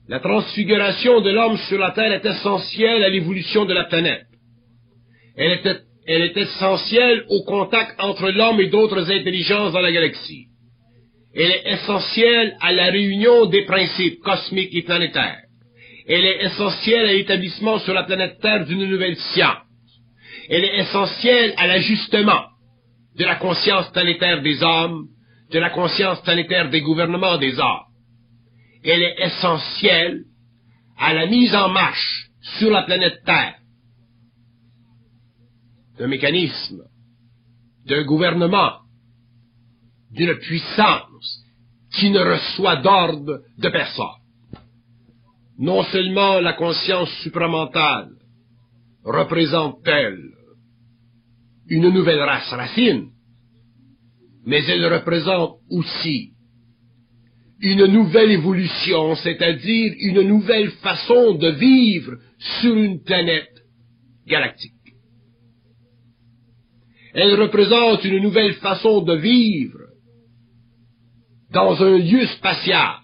La transfiguration de l'homme sur la Terre est essentielle à l'évolution de la planète. Elle est essentielle au contact entre l'homme et d'autres intelligences dans la galaxie. Elle est essentielle à la réunion des principes cosmiques et planétaires. Elle est essentielle à l'établissement sur la planète Terre d'une nouvelle science. Elle est essentielle à l'ajustement de la conscience planétaire des hommes, de la conscience planétaire des gouvernements des hommes. Elle est essentielle à la mise en marche sur la planète Terre d'un mécanisme, d'un gouvernement, d'une puissance qui ne reçoit d'ordre de personne. Non seulement la conscience supramentale représente-t-elle une nouvelle race racine, mais elle représente aussi une nouvelle évolution, c'est-à-dire une nouvelle façon de vivre sur une planète galactique. Elle représente une nouvelle façon de vivre dans un lieu spatial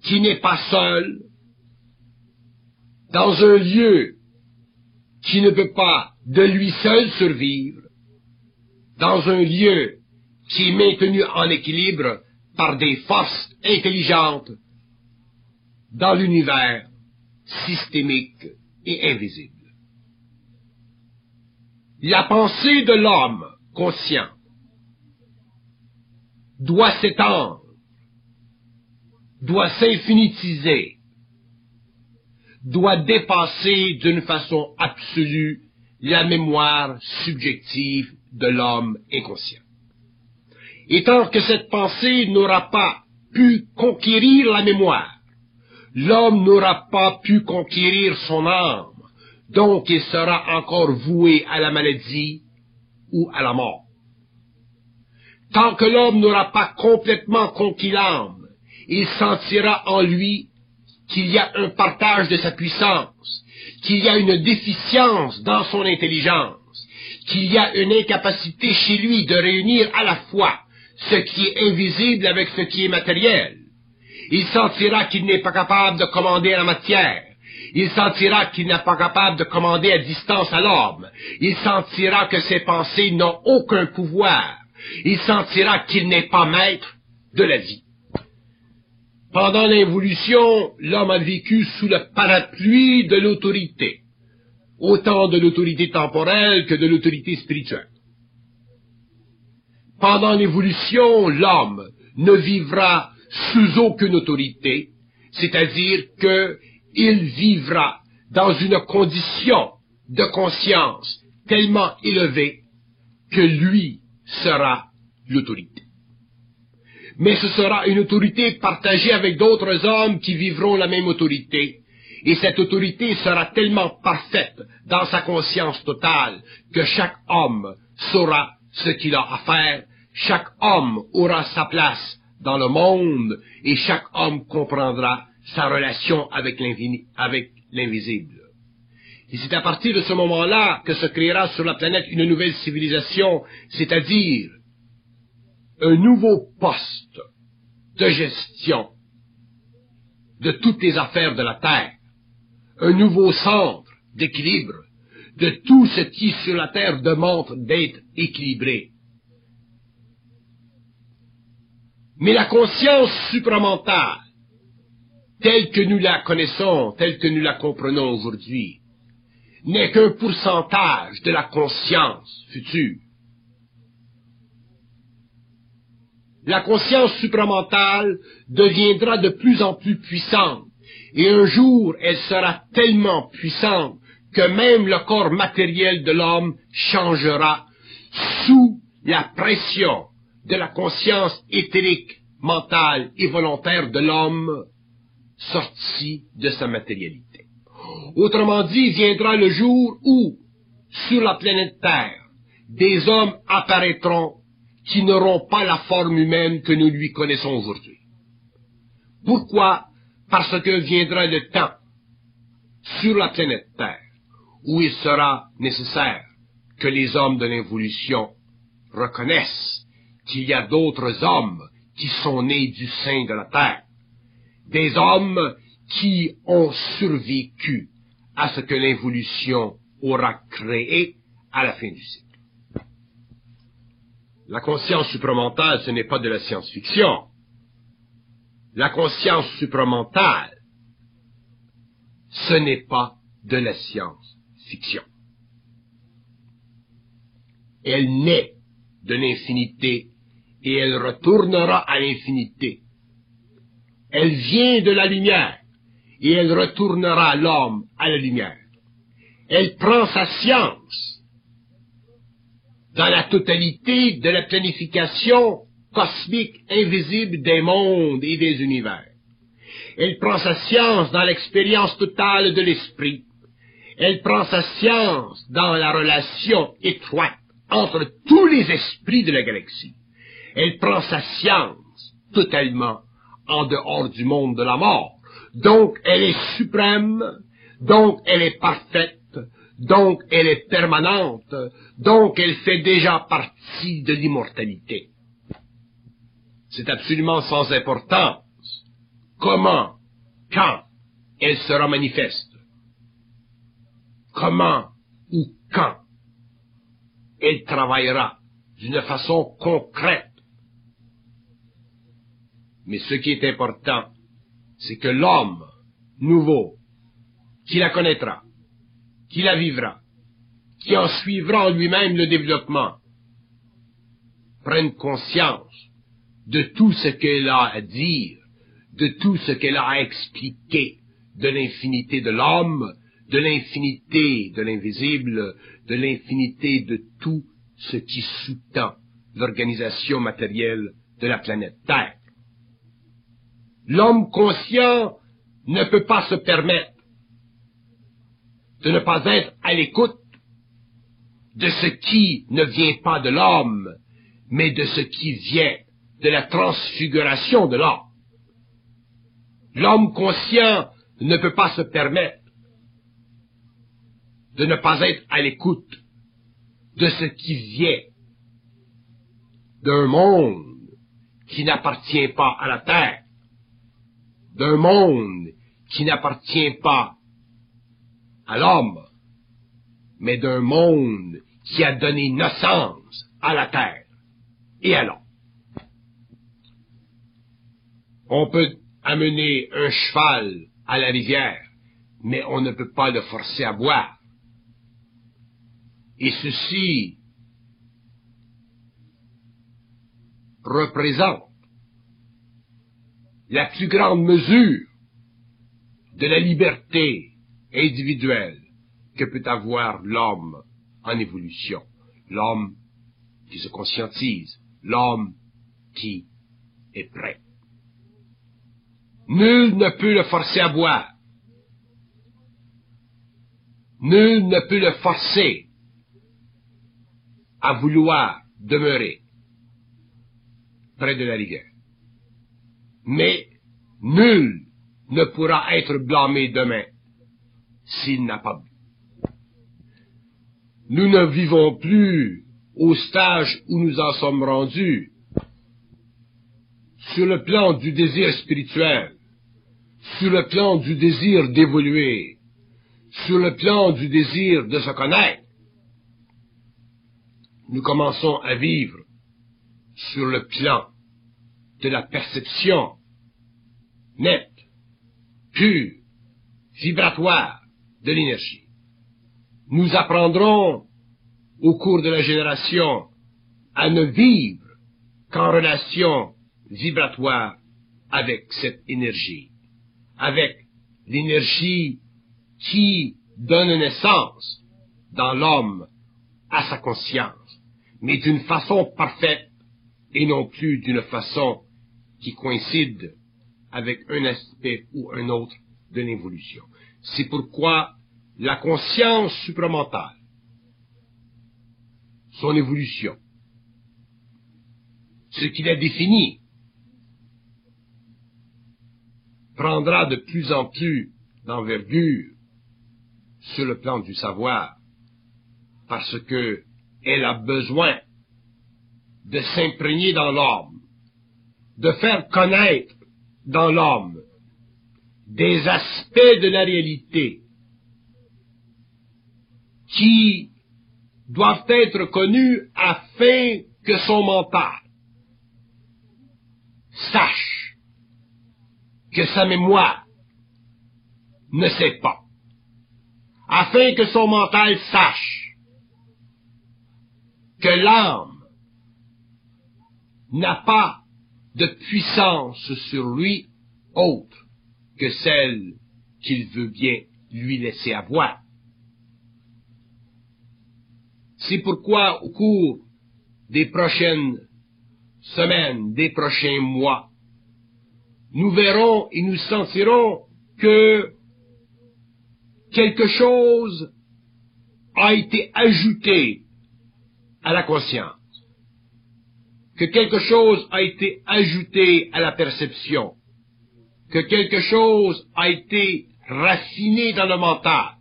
qui n'est pas seul, dans un lieu qui ne peut pas de lui seul survivre, dans un lieu qui est maintenu en équilibre par des forces intelligentes dans l'univers systémique et invisible. La pensée de l'homme conscient doit s'étendre, doit s'infinitiser, doit dépasser d'une façon absolue la mémoire subjective de l'homme inconscient. Et tant que cette pensée n'aura pas pu conquérir la mémoire, l'homme n'aura pas pu conquérir son âme, donc il sera encore voué à la maladie ou à la mort. Tant que l'homme n'aura pas complètement conquis l'âme, il sentira en lui qu'il y a un partage de sa puissance, qu'il y a une déficience dans son intelligence, qu'il y a une incapacité chez lui de réunir à la fois ce qui est invisible avec ce qui est matériel. Il sentira qu'il n'est pas capable de commander la matière. Il sentira qu'il n'est pas capable de commander à distance à l'homme. Il sentira que ses pensées n'ont aucun pouvoir. Il sentira qu'il n'est pas maître de la vie. Pendant l'évolution, l'homme a vécu sous le parapluie de l'autorité, autant de l'autorité temporelle que de l'autorité spirituelle. Pendant l'évolution, l'homme ne vivra sous aucune autorité, c'est-à-dire qu'il vivra dans une condition de conscience tellement élevée que lui sera l'autorité. Mais ce sera une autorité partagée avec d'autres hommes qui vivront la même autorité, et cette autorité sera tellement parfaite dans sa conscience totale que chaque homme saura ce qu'il a à faire, chaque homme aura sa place dans le monde, et chaque homme comprendra sa relation avec l'invisible. Et c'est à partir de ce moment-là que se créera sur la planète une nouvelle civilisation, c'est-à-dire un nouveau poste de gestion de toutes les affaires de la Terre, un nouveau centre d'équilibre de tout ce qui sur la Terre demande d'être équilibré. Mais la conscience supramentale, telle que nous la connaissons, telle que nous la comprenons aujourd'hui, n'est qu'un pourcentage de la conscience future. La conscience supramentale deviendra de plus en plus puissante, et un jour elle sera tellement puissante que même le corps matériel de l'homme changera sous la pression de la conscience éthérique, mentale et volontaire de l'homme sorti de sa matérialité. Autrement dit, viendra le jour où, sur la planète Terre, des hommes apparaîtront qui n'auront pas la forme humaine que nous lui connaissons aujourd'hui. Pourquoi? Parce que viendra le temps, sur la planète Terre, où il sera nécessaire que les hommes de l'évolution reconnaissent qu'il y a d'autres hommes qui sont nés du sein de la Terre. des hommes qui ont survécu à ce que l'évolution aura créé à la fin du cycle. La conscience supramentale, ce n'est pas de la science-fiction. La conscience supramentale, ce n'est pas de la science-fiction. Elle naît de l'infinité et elle retournera à l'infinité. Elle vient de la lumière et elle retournera l'homme à la lumière. Elle prend sa science dans la totalité de la planification cosmique invisible des mondes et des univers. Elle prend sa science dans l'expérience totale de l'esprit. Elle prend sa science dans la relation étroite entre tous les esprits de la galaxie. Elle prend sa science totalement en dehors du monde de la mort. Donc elle est suprême, donc elle est parfaite, donc elle est permanente, donc elle fait déjà partie de l'immortalité. C'est absolument sans importance comment, quand elle sera manifeste. Comment ou quand elle travaillera d'une façon concrète. Mais ce qui est important, c'est que l'homme nouveau, qui la connaîtra, qui la vivra, qui en suivra en lui-même le développement, prenne conscience de tout ce qu'elle a à dire, de tout ce qu'elle a à expliquer, de l'infinité de l'homme, de l'infinité de l'invisible, de l'infinité de tout ce qui sous-tend l'organisation matérielle de la planète Terre. L'homme conscient ne peut pas se permettre de ne pas être à l'écoute de ce qui ne vient pas de l'homme, mais de ce qui vient de la transfiguration de l'homme. L'homme conscient ne peut pas se permettre de ne pas être à l'écoute de ce qui vient d'un monde qui n'appartient pas à la terre, d'un monde qui n'appartient pas à l'homme, mais d'un monde qui a donné naissance à la terre et à l'homme. On peut amener un cheval à la rivière, mais on ne peut pas le forcer à boire. Et ceci représente la plus grande mesure de la liberté individuelle que peut avoir l'homme en évolution. L'homme qui se conscientise, l'homme qui est prêt. Nul ne peut le forcer à boire. Nul ne peut le forcer à vouloir demeurer près de la rivière. Mais nul ne pourra être blâmé demain s'il n'a pas bu. Nous ne vivons plus au stage où nous en sommes rendus sur le plan du désir spirituel, sur le plan du désir d'évoluer, sur le plan du désir de se connaître. Nous commençons à vivre sur le plan de la perception nette, pure, vibratoire de l'énergie. Nous apprendrons au cours de la génération à ne vivre qu'en relation vibratoire avec cette énergie, avec l'énergie qui donne naissance dans l'homme à sa conscience, mais d'une façon parfaite et non plus d'une façon qui coïncide avec un aspect ou un autre de l'évolution. C'est pourquoi la conscience supramentale, son évolution, ce qui la définit, prendra de plus en plus d'envergure sur le plan du savoir, parce que elle a besoin de s'imprégner dans l'homme, de faire connaître dans l'homme des aspects de la réalité qui doivent être connus afin que son mental sache que sa mémoire ne sait pas, afin que son mental sache que l'âme n'a pas de puissance sur lui autre que celle qu'il veut bien lui laisser avoir. C'est pourquoi, au cours des prochaines semaines, des prochains mois, nous verrons et nous sentirons que quelque chose a été ajouté à la conscience, que quelque chose a été ajouté à la perception, que quelque chose a été raffiné dans le mental,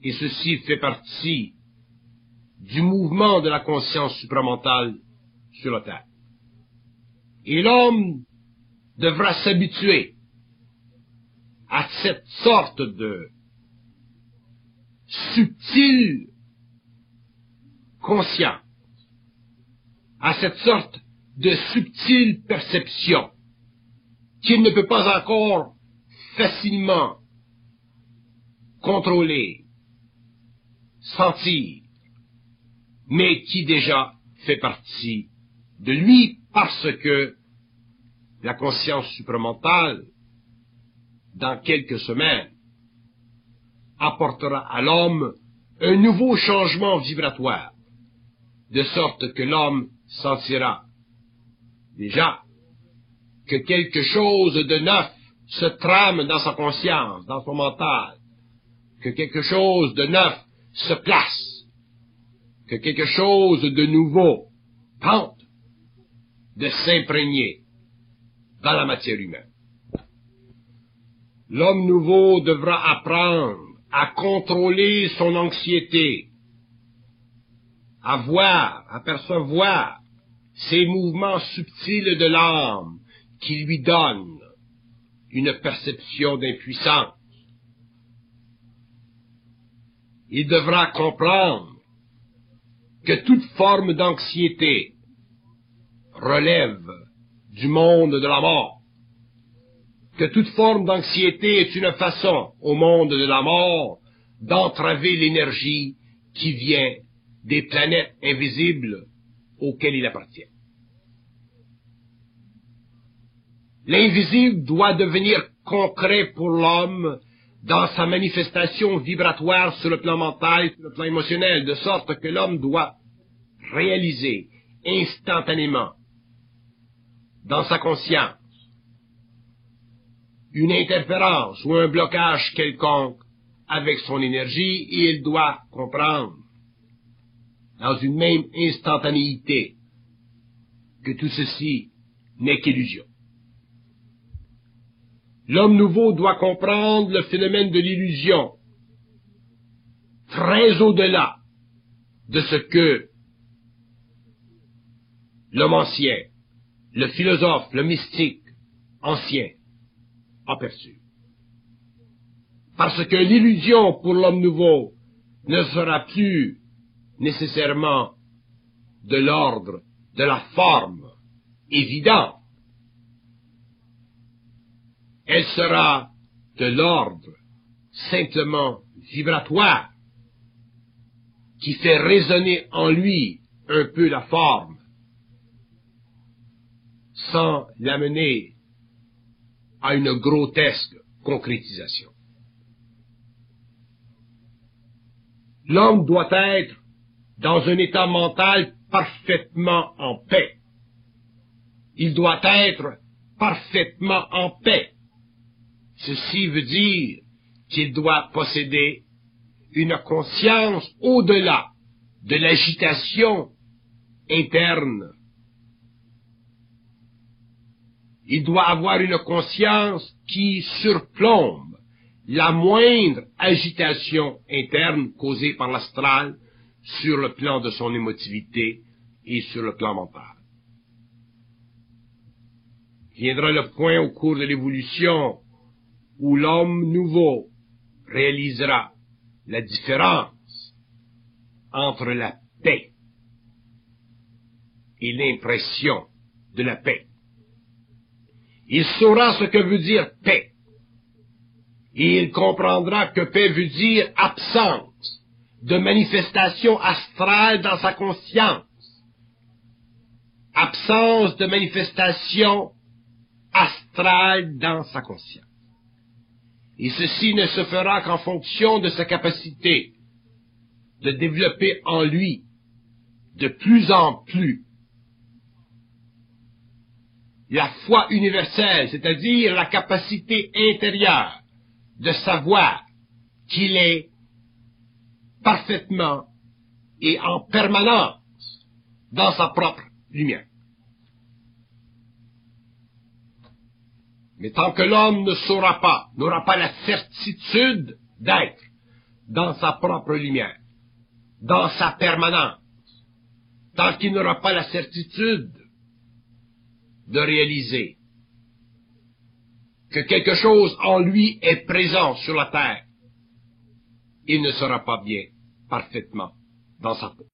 et ceci fait partie du mouvement de la conscience supramentale sur la Terre. Et l'homme devra s'habituer à cette sorte de subtile conscience, à cette sorte de subtile perception qu'il ne peut pas encore facilement contrôler, sentir, mais qui déjà fait partie de lui parce que la conscience supramentale, dans quelques semaines, apportera à l'homme un nouveau changement vibratoire, de sorte que l'homme sentira déjà que quelque chose de neuf se trame dans sa conscience, dans son mental, que quelque chose de neuf se place, que quelque chose de nouveau tente de s'imprégner dans la matière humaine. L'homme nouveau devra apprendre à contrôler son anxiété, à voir, à percevoir ces mouvements subtils de l'âme qui lui donnent une perception d'impuissance. Il devra comprendre que toute forme d'anxiété relève du monde de la mort, que toute forme d'anxiété est une façon au monde de la mort d'entraver l'énergie qui vient des planètes invisibles auxquelles il appartient. L'invisible doit devenir concret pour l'homme dans sa manifestation vibratoire sur le plan mental et sur le plan émotionnel, de sorte que l'homme doit réaliser instantanément dans sa conscience une interférence ou un blocage quelconque avec son énergie, et il doit comprendre dans une même instantanéité que tout ceci n'est qu'illusion. L'homme nouveau doit comprendre le phénomène de l'illusion très au-delà de ce que l'homme ancien, le philosophe, le mystique ancien a perçu. Parce que l'illusion pour l'homme nouveau ne sera plus nécessairement de l'ordre de la forme évidente. Elle sera de l'ordre simplement vibratoire qui fait résonner en lui un peu la forme sans l'amener à une grotesque concrétisation. L'homme doit être dans un état mental parfaitement en paix. Il doit être parfaitement en paix. Ceci veut dire qu'il doit posséder une conscience au-delà de l'agitation interne. Il doit avoir une conscience qui surplombe la moindre agitation interne causée par l'astral sur le plan de son émotivité et sur le plan mental. Viendra le point au cours de l'évolution où l'homme nouveau réalisera la différence entre la paix et l'impression de la paix. Il saura ce que veut dire paix, et il comprendra que paix veut dire absence de manifestation astrale dans sa conscience, absence de manifestation astrale dans sa conscience. Et ceci ne se fera qu'en fonction de sa capacité de développer en lui de plus en plus la foi universelle, c'est-à-dire la capacité intérieure de savoir qu'il est parfaitement et en permanence dans sa propre lumière. Mais tant que l'homme ne saura pas, n'aura pas la certitude d'être dans sa propre lumière, dans sa permanence, tant qu'il n'aura pas la certitude de réaliser que quelque chose en lui est présent sur la terre, il ne sera pas bien parfaitement dans sa peau.